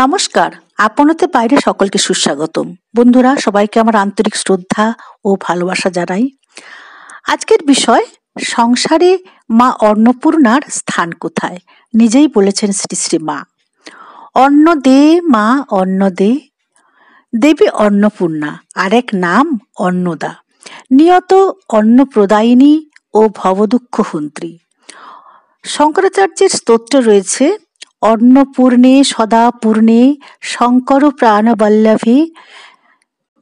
নমস্কার, আপনাদের বাইরে সকলকে সুস্বাগতম। বন্ধুরা, সবাইকে আমার আন্তরিক শ্রদ্ধা ও ভালোবাসা জানাই। আজকের বিষয়, সংসারে মা অন্নপূর্ণার স্থান কোথায়? নিজেই বলেছেন শ্রী শ্রী মা। অন্ন দে মা, অন্ন দে, দেবী অন্নপূর্ণা, আরেক নাম অন্নদা, নিয়ত অন্নপ্রদায়িনী ও ভবদুঃখ হন্ত্রী। শঙ্করাচার্যের স্তোত্র রয়েছে, অন্নপূর্ণে সদা পূর্ণে শঙ্কর প্রাণবল্লভে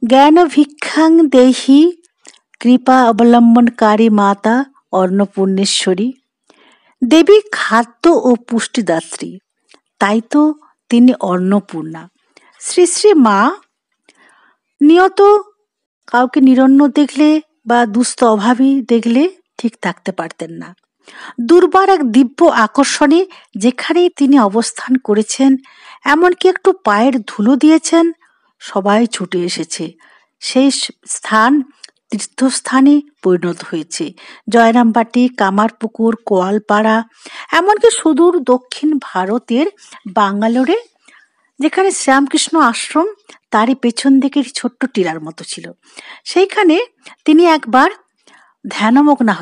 জ্ঞান ভিক্ষাং দেহি কৃপা অবলম্বনকারী মাতা অন্নপূর্ণেশ্বরী। দেবী খাদ্য ও পুষ্টিদাত্রী, তাই তো তিনি অন্নপূর্ণা। শ্রী শ্রী মা নিয়ত কাউকে নিরন্ন দেখলে বা দুস্থ অভাবী দেখলে ঠিক থাকতে পারতেন না। দুর্বার এক দিব্য আকর্ষণে যেখানেই তিনি অবস্থান করেছেন, এমনকি একটু পায়ের ধুলো দিয়েছেন, সবাই ছুটে এসেছে। সেই স্থান তীর্থস্থানে পরিণত হয়েছে। জয়রামবাটি, কামারপুকুর, কোয়ালপাড়া, এমনকি সুদূর দক্ষিণ ভারতের বাঙ্গালোরে যেখানে শ্রীরামকৃষ্ণ আশ্রম, তারই পেছন দিকে ছোট্ট টিলার মতো ছিল, সেইখানে তিনি একবার ধ্যানমগ্না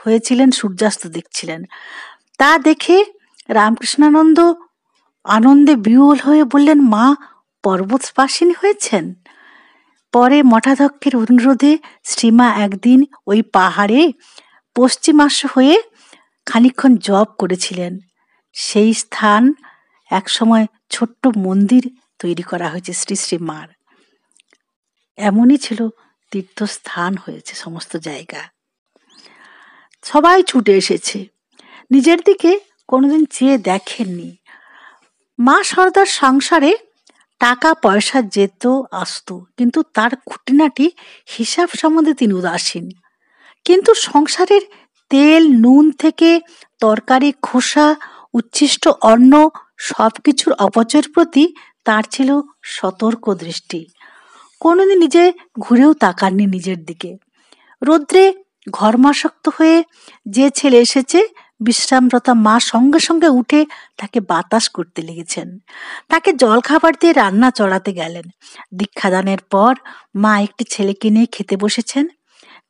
হয়েছিলেন, সূর্যাস্ত দেখছিলেন। তা দেখে রামকৃষ্ণানন্দ আনন্দে বিহ্বল হয়ে বললেন, মা পর্বতবাসিনী হয়েছেন। পরে মঠাধ্যক্ষের অনুরোধে শ্রীমা একদিন ওই পাহাড়ে পশ্চিমাস্য হয়ে খানিকক্ষণ জপ করেছিলেন। সেই স্থান একসময় ছোট্ট মন্দির তৈরি করা হয়েছে শ্রী শ্রী মার। এমনই ছিল, তীর্থস্থান হয়েছে সমস্ত জায়গা। সবাই ছুটে এসেছে, নিজের দিকে কোনোদিন চেয়ে দেখেননি। মা সর্দার সংসারে টাকা পয়সা যেত আসতো, কিন্তু তার খুঁটিনাটি হিসাব সম্বন্ধে তিনি উদাসীন। কিন্তু সংসারের তেল নুন থেকে তরকারি, খোসা, উচ্ছিষ্ট অন্ন সবকিছুর অপচয়ের প্রতি তার ছিল সতর্ক দৃষ্টি। কোনোদিন নিজে ঘুরেও তাকাননি নিজের দিকে। রৌদ্রে ঘর্মাসক্ত হয়ে যে ছেলে এসেছে, বিশ্রামরতা মা সঙ্গে সঙ্গে উঠে তাকে বাতাস করতে লেগেছেন। তাকে জলখাবার দিয়ে রান্না চড়াতে গেলেন। দীক্ষাদানের পর মা একটি ছেলেকে নিয়ে খেতে বসেছেন।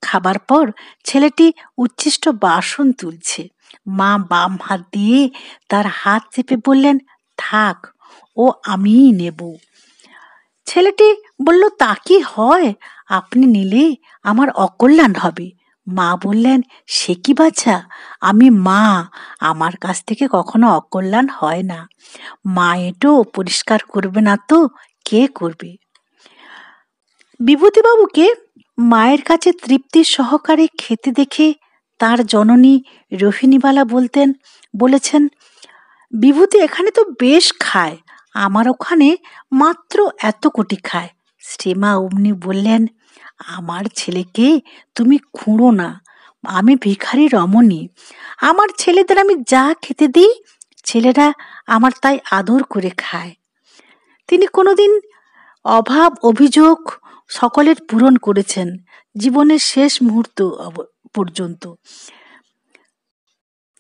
খাবার পর ছেলেটি উচ্ছিষ্ট বাসন তুলছে। মা বাম হাত দিয়ে তার হাত চেপে বললেন, থাক, ও আমিই নেব। ছেলেটি বলল, তা কি হয়? আপনি নিলে আমার অকল্যাণ হবে। মা বললেন, সে কি বাছা, আমি মা, আমার কাছ থেকে কখনো অকল্যাণ হয় না। মা এটো পরিষ্কার করবে না তো কে করবে? বিভূতিবাবুকে মায়ের কাছে তৃপ্তি সহকারে খেতে দেখে তার জননী রোহিণীবালা বলেছেন, বিভূতি এখানে তো বেশ খায়, আমার ওখানে মাত্র এত কোটি খায়। শ্রীমা অমনি বললেন, আমার ছেলেকে তুমি খুঁড়ো না, আমি ভিখারি রমণী। আমার ছেলেদের আমি যা খেতে দিই, ছেলেরা আমার তাই আদর করে খায়। তিনি কোনোদিন অভাব অভিযোগ সকলের পূরণ করেছেন জীবনের শেষ মুহূর্ত পর্যন্ত।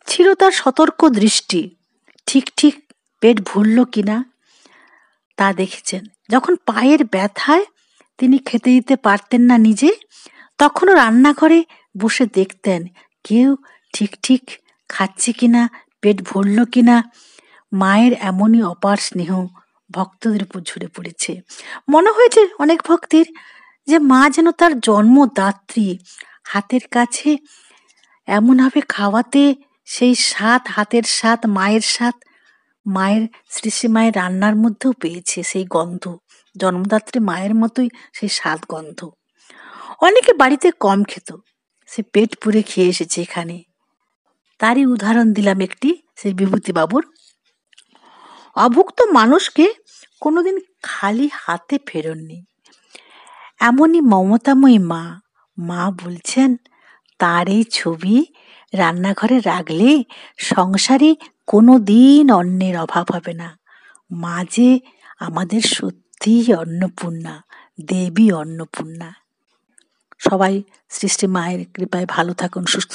ছিল তার সতর্ক দৃষ্টি, ঠিক ঠিক পেট ভরল কিনা তা দেখেছেন। যখন পায়ের ব্যথায় তিনি খেতে দিতে পারতেন না নিজে, তখনও রান্নাঘরে বসে দেখতেন কেউ ঠিক ঠিক খাচ্ছে কিনা, পেট ভরল কিনা। মায়ের এমনই অপার স্নেহ ভক্তদের উপর ঝরে পড়েছে। মনে হয়েছে অনেক ভক্তের যে মা যেন তার জন্মদাত্রী, হাতের কাছে এমনভাবে খাওয়াতে সেই স্বাদ, হাতের স্বাদ, মায়ের স্বাদ, মায়ের শ্রী শ্রী মায়ের রান্নার মধ্যেও পেয়েছে সেই গন্ধ, জন্মদাত্রী মায়ের মতোই সেই স্বাদ গন্ধ। অনেকে বাড়িতে কম খেত, সে পেট পুরে খেয়ে এসেছে এখানে। তারই উদাহরণ দিলাম একটি, সেই বিভূতিবাবুর। অভুক্ত মানুষকে কোনোদিন খালি হাতে ফেরননি। এমনই মমতাময়ী মা। মা বলছেন, তার এই ছবি রান্নাঘরে রাখলে সংসারে কোনো দিন অন্নের অভাব হবে না। মা যে আমাদের সত্যিই অন্নপূর্ণা, দেবী অন্নপূর্ণা। সবাই শ্রী শ্রী মায়ের কৃপায় ভালো থাকুন, সুস্থ